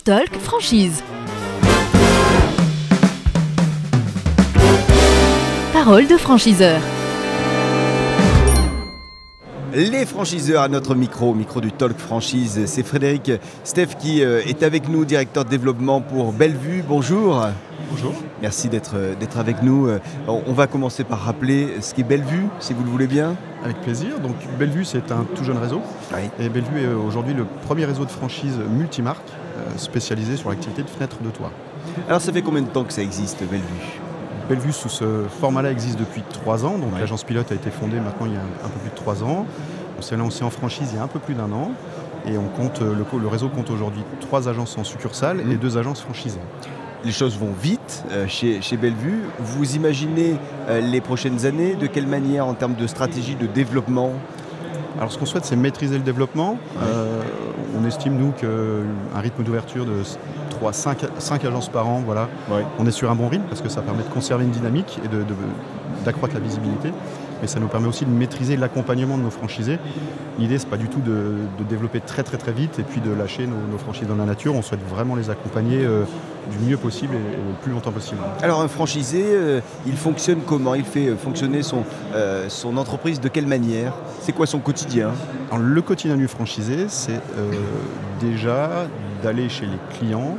Talk Franchise. Parole de franchiseur. Les franchiseurs à notre micro du Talk Franchise. C'est Frédéric Steph qui est avec nous, directeur de développement pour Bellevue. Bonjour. Bonjour. Merci d'être avec nous. On va commencer par rappeler ce qu'est Bellevue, si vous le voulez bien. Avec plaisir. Donc Bellevue, c'est un tout jeune réseau. Oui. Et Bellevue est aujourd'hui le premier réseau de franchise multimarque spécialisé sur l'activité de fenêtres de toit. Alors ça fait combien de temps que ça existe, Bellevue ? Bellevue, sous ce format-là, existe depuis 3 ans. Donc Oui. l'agence pilote a été fondée maintenant il y a un peu plus de 3 ans. On s'est lancé en franchise il y a un peu plus d'1 an. Et on compte, le réseau compte aujourd'hui 3 agences en succursale et 2 agences franchisées. Les choses vont vite chez Bellevue. Vous imaginez les prochaines années, de quelle manière en termes de stratégie de développement ? Alors ce qu'on souhaite, c'est maîtriser le développement. On estime, nous, qu'un rythme d'ouverture de 5 agences par an, voilà. Oui. On est sur un bon rythme parce que ça permet de conserver une dynamique et d'accroître la visibilité. Mais ça nous permet aussi de maîtriser l'accompagnement de nos franchisés. L'idée, c'est pas du tout de développer très vite et puis de lâcher nos franchises dans la nature. On souhaite vraiment les accompagner du mieux possible et le plus longtemps possible. Alors un franchisé, il fonctionne comment ? Il fait fonctionner son entreprise de quelle manière ? C'est quoi son quotidien ? Alors, le quotidien du franchisé, c'est déjà d'aller chez les clients,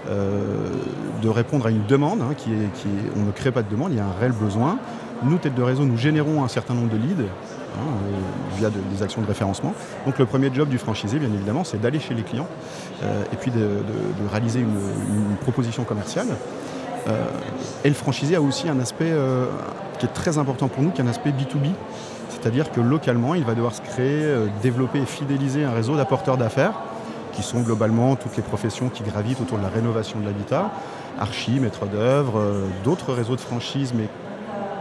de répondre à une demande. On ne crée pas de demande, il y a un réel besoin. Nous, tête de réseau, nous générons un certain nombre de leads via des actions de référencement. Donc le premier job du franchisé, bien évidemment, c'est d'aller chez les clients et puis de réaliser une proposition commerciale. Et le franchisé a aussi un aspect qui est très important pour nous, qui est un aspect B2B. C'est-à-dire que localement, il va devoir se créer, développer et fidéliser un réseau d'apporteurs d'affaires qui sont globalement toutes les professions qui gravitent autour de la rénovation de l'habitat, archi, maître d'œuvre, d'autres réseaux de franchise, mais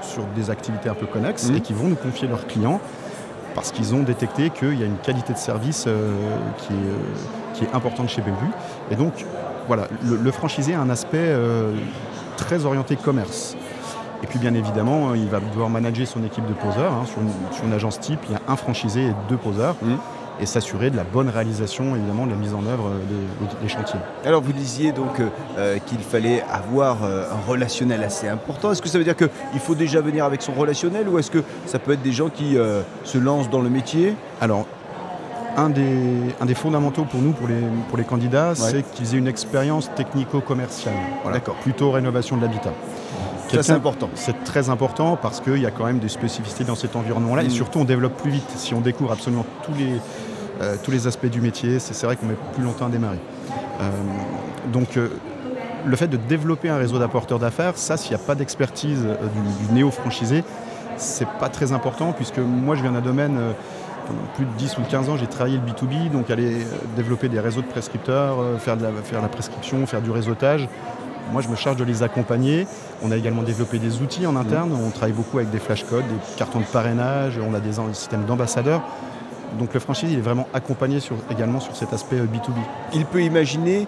sur des activités un peu connexes et qui vont nous confier leurs clients parce qu'ils ont détecté qu'il y a une qualité de service qui est importante chez Bellevue. Et donc, voilà, le franchisé a un aspect très orienté commerce. Et puis, bien évidemment, il va devoir manager son équipe de poseurs. Sur une agence type, il y a un franchisé et 2 poseurs. Et s'assurer de la bonne réalisation, évidemment, de la mise en œuvre des chantiers. Alors vous disiez donc qu'il fallait avoir un relationnel assez important. Est-ce que ça veut dire qu'il faut déjà venir avec son relationnel ou est-ce que ça peut être des gens qui se lancent dans le métier ? Alors, un des fondamentaux pour nous, pour les candidats, c'est qu'ils aient une expérience technico-commerciale. Voilà. D'accord. Plutôt rénovation de l'habitat. Ça, c'est important. C'est très important parce qu'il y a quand même des spécificités dans cet environnement-là et surtout on développe plus vite. Si on découvre absolument tous les aspects du métier, c'est vrai qu'on met plus longtemps à démarrer. Donc le fait de développer un réseau d'apporteurs d'affaires, ça, s'il n'y a pas d'expertise du néo-franchisé, c'est pas très important puisque moi je viens d'un domaine, pendant plus de 10 ou 15 ans, j'ai travaillé le B2B, donc aller développer des réseaux de prescripteurs, faire la prescription, faire du réseautage. Moi, je me charge de les accompagner. On a également développé des outils en interne. On travaille beaucoup avec des flashcodes, des cartons de parrainage. On a des systèmes d'ambassadeurs. Donc le franchisé, il est vraiment accompagné également sur cet aspect B2B. Il peut imaginer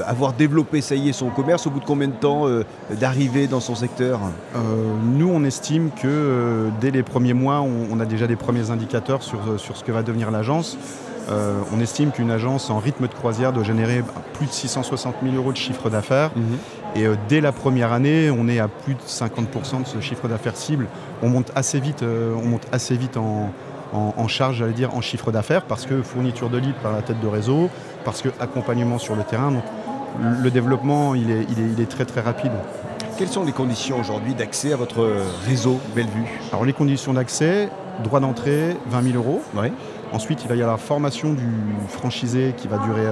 avoir développé, ça y est, son commerce au bout de combien de temps d'arriver dans son secteur ? Nous, on estime que dès les premiers mois, on a déjà des premiers indicateurs sur ce que va devenir l'agence. On estime qu'une agence en rythme de croisière doit générer plus de 660 000 € de chiffre d'affaires. Et dès la première année, on est à plus de 50% de ce chiffre d'affaires cible. On monte assez vite, en charge, j'allais dire, en chiffre d'affaires, parce que fourniture de leads par la tête de réseau, parce que accompagnement sur le terrain. Donc, le développement, il est très rapide. Quelles sont les conditions aujourd'hui d'accès à votre réseau Bellevue ? Alors les conditions d'accès, droit d'entrée, 20 000 €. Oui. Ensuite, il va y avoir la formation du franchisé qui va durer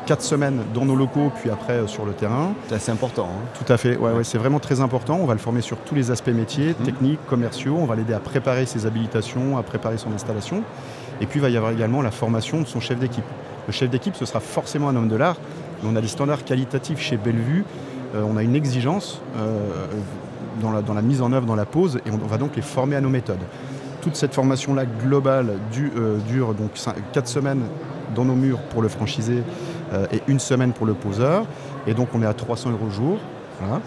4 semaines dans nos locaux, puis après sur le terrain. C'est assez important. Tout à fait, ouais, c'est vraiment très important. On va le former sur tous les aspects métiers, techniques, commerciaux. On va l'aider à préparer ses habilitations, à préparer son installation. Et puis, il va y avoir également la formation de son chef d'équipe. Le chef d'équipe, ce sera forcément un homme de l'art. Mais on a des standards qualitatifs chez Bellevue. On a une exigence dans la mise en œuvre, dans la pose, et on va donc les former à nos méthodes. Toute cette formation-là globale dure donc 4 semaines dans nos murs pour le franchisé et 1 semaine pour le poseur. Et donc on est à 300 € le jour. Voilà.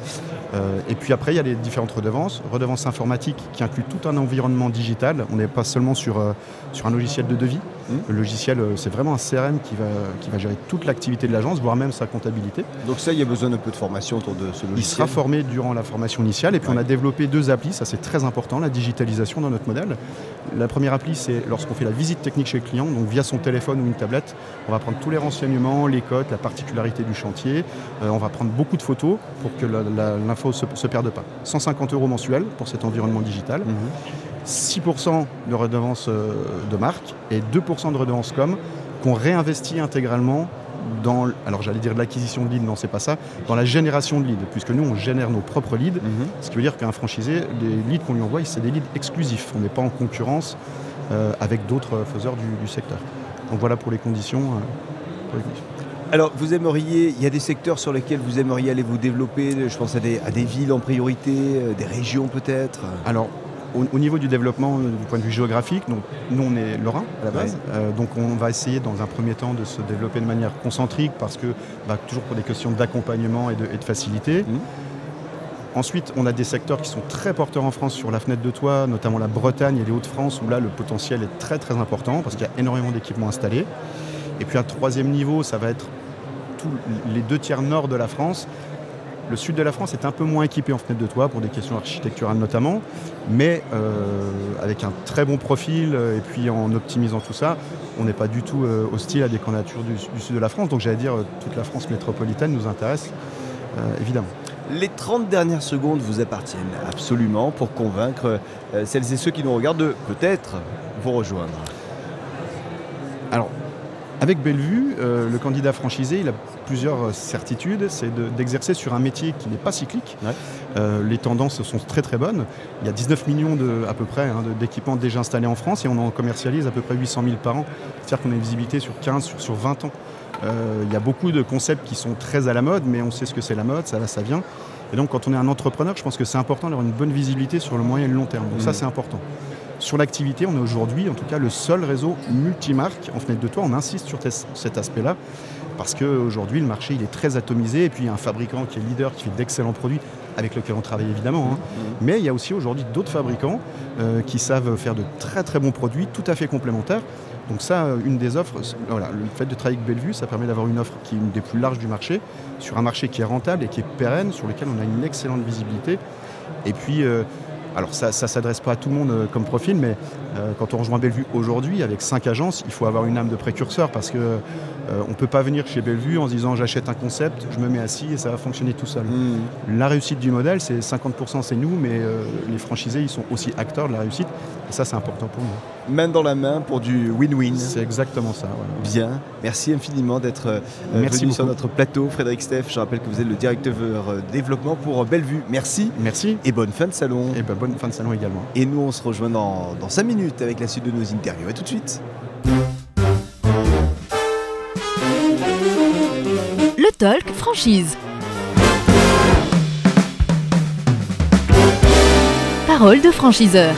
Et puis après, il y a les différentes redevances. Redevance informatique qui inclut tout un environnement digital. On n'est pas seulement sur un logiciel de devis. Le logiciel, c'est vraiment un CRM qui va gérer toute l'activité de l'agence, voire même sa comptabilité. Donc ça, il y a besoin d'un peu de formation autour de ce logiciel. Il sera formé durant la formation initiale. Et puis on a développé 2 applis, ça c'est très important, la digitalisation dans notre modèle. La première appli, c'est lorsqu'on fait la visite technique chez le client, donc via son téléphone ou une tablette, on va prendre tous les renseignements, les cotes, la particularité du chantier. On va prendre beaucoup de photos pour que l'info ne se perde pas. 150 € mensuels pour cet environnement digital. 6% de redevance de marque et 2% de redevance com qu'on réinvestit intégralement dans, alors j'allais dire de l'acquisition de leads, non c'est pas ça, dans la génération de leads, puisque nous on génère nos propres leads, ce qui veut dire qu'un franchisé, les leads qu'on lui envoie, c'est des leads exclusifs, on n'est pas en concurrence avec d'autres faiseurs du secteur. Donc voilà pour les conditions. Alors, il y a des secteurs sur lesquels vous aimeriez aller vous développer, je pense à des villes en priorité, des régions peut-être. Alors, au niveau du développement, du point de vue géographique, nous on est lorrain à la base, donc on va essayer dans un premier temps de se développer de manière concentrique parce que toujours pour des questions d'accompagnement et de facilité. Ensuite, on a des secteurs qui sont très porteurs en France sur la fenêtre de toit, notamment la Bretagne et les Hauts-de-France, où là le potentiel est très très important parce qu'il y a énormément d'équipements installés. Et puis un troisième niveau, ça va être tous les 2 tiers nord de la France. Le sud de la France est un peu moins équipé en fenêtre de toit pour des questions architecturales notamment, mais avec un très bon profil et puis en optimisant tout ça, on n'est pas du tout hostile à des candidatures du sud de la France. Donc j'allais dire toute la France métropolitaine nous intéresse évidemment. Les 30 dernières secondes vous appartiennent absolument pour convaincre celles et ceux qui nous regardent de peut-être vous rejoindre. Alors, avec Bellevue, le candidat franchisé, il a plusieurs certitudes. C'est d'exercer sur un métier qui n'est pas cyclique. Les tendances sont très très bonnes. Il y a 19 millions à peu près d'équipements déjà installés en France et on en commercialise à peu près 800 000 par an. C'est-à-dire qu'on a une visibilité sur 15, sur 20 ans. Il y a beaucoup de concepts qui sont très à la mode, mais on sait ce que c'est la mode, ça va, ça vient. Et donc quand on est un entrepreneur, je pense que c'est important d'avoir une bonne visibilité sur le moyen et le long terme. Donc ça, c'est important. Sur l'activité, on est aujourd'hui, en tout cas, le seul réseau multimarque en fenêtre de toit. On insiste sur cet aspect-là parce qu'aujourd'hui, le marché il est très atomisé. Et puis, il y a un fabricant qui est leader, qui fait d'excellents produits, avec lequel on travaille évidemment. Mais il y a aussi aujourd'hui d'autres fabricants qui savent faire de très très bons produits, tout à fait complémentaires. Donc ça, une des offres, voilà, le fait de travailler avec Bellevue, ça permet d'avoir une offre qui est une des plus larges du marché, sur un marché qui est rentable et qui est pérenne, sur lequel on a une excellente visibilité. Et puis, alors ça ne s'adresse pas à tout le monde comme profil, mais quand on rejoint Bellevue aujourd'hui, avec 5 agences, il faut avoir une âme de précurseur parce qu'on ne peut pas venir chez Bellevue en se disant j'achète un concept, je me mets assis et ça va fonctionner tout seul. La réussite du modèle, c'est 50% c'est nous, mais les franchisés, ils sont aussi acteurs de la réussite et ça, c'est important pour nous. Main dans la main pour du win-win. C'est exactement ça. Voilà. Bien, merci infiniment d'être venu sur notre plateau. Frédéric Steph, je rappelle que vous êtes le directeur développement pour Bellevue. Merci. Merci. Et bonne fin de salon. Et bonne fin de salon également. Et nous, on se rejoint dans 5 minutes avec la suite de nos interviews. À tout de suite. Le Talk Franchise. Parole de franchiseur.